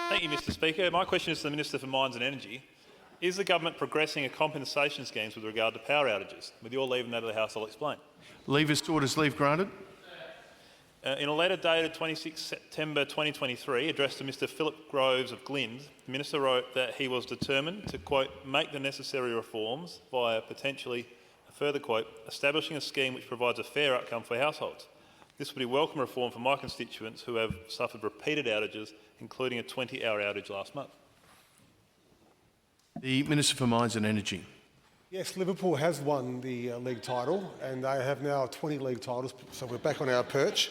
Thank you, Mr Speaker. My question is to the Minister for Mines and Energy. Is the government progressing a compensation schemes with regard to power outages? With your leave and that of the House, I'll explain. Leave is sought as leave granted. In a letter dated 26 September 2023, addressed to Mr Philip Groves of Glynde, the Minister wrote that he was determined to, quote, make the necessary reforms via potentially, a further quote, establishing a scheme which provides a fair outcome for households. This would be welcome reform for my constituents who have suffered repeated outages, including a 20-hour outage last month. The Minister for Mines and Energy. Yes, Liverpool has won the league title and they have now 20 league titles, so we're back on our perch.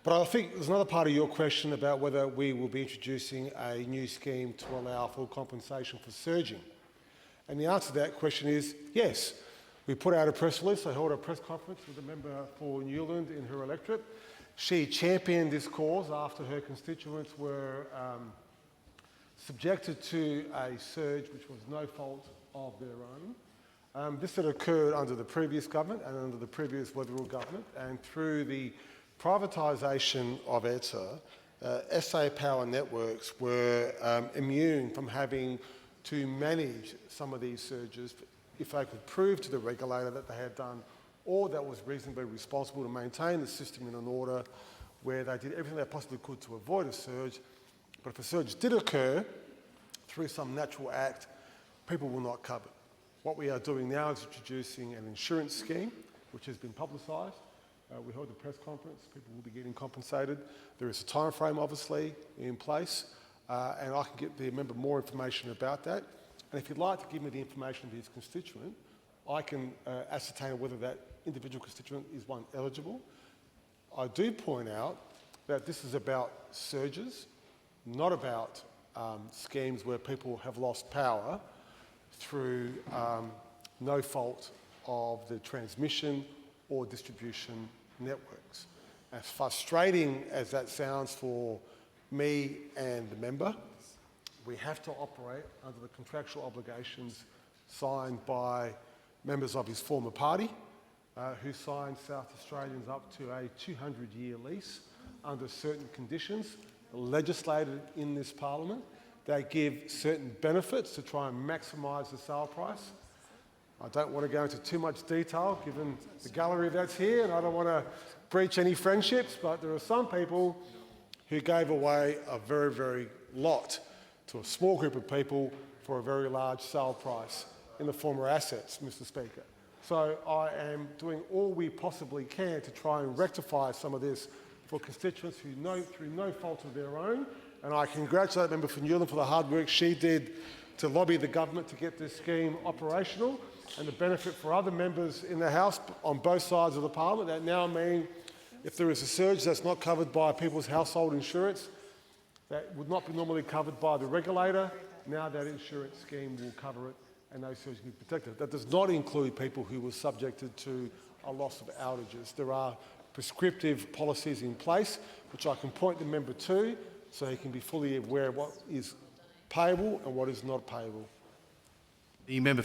But I think there's another part of your question about whether we will be introducing a new scheme to allow full compensation for surging. And the answer to that question is yes. We put out a press release. I held a press conference with a member for Newland in her electorate. She championed this cause after her constituents were subjected to a surge which was no fault of their own. This had occurred under the previous government and under the previous Weatherall government, and through the privatisation of ETA, SA Power Networks were immune from having to manage some of these surges if they could prove to the regulator that they had done all that was reasonably responsible to maintain the system in an order where they did everything they possibly could to avoid a surge. But if a surge did occur through some natural act, people will not cover it. What we are doing now is introducing an insurance scheme, which has been publicised. We held a press conference. People will be getting compensated. There is a time frame, obviously, in place, and I can get the member more information about that. And if you'd like to give me the information of his constituent, I can ascertain whether that individual constituent is one eligible. I do point out that this is about surges, not about schemes where people have lost power through no fault of the transmission or distribution networks. As frustrating as that sounds for me and the member, we have to operate under the contractual obligations signed by members of his former party, who signed South Australians up to a 200-year lease under certain conditions legislated in this parliament. They give certain benefits to try and maximise the sale price. I don't want to go into too much detail given the gallery that's here, and I don't want to breach any friendships, but there are some people who gave away a very, very lot to a small group of people for a very large sale price in the form of assets, Mr Speaker. So I am doing all we possibly can to try and rectify some of this for constituents who know through no fault of their own, and I congratulate the member for Newland for the hard work she did to lobby the government to get this scheme operational, and the benefit for other members in the House on both sides of the parliament. That now mean if there is a surge that's not covered by people's household insurance, that would not be normally covered by the regulator, now that insurance scheme will cover it and those surges will be protected. That does not include people who were subjected to a loss of outages. There are prescriptive policies in place which I can point the member to so he can be fully aware of what is payable and what is not payable. The member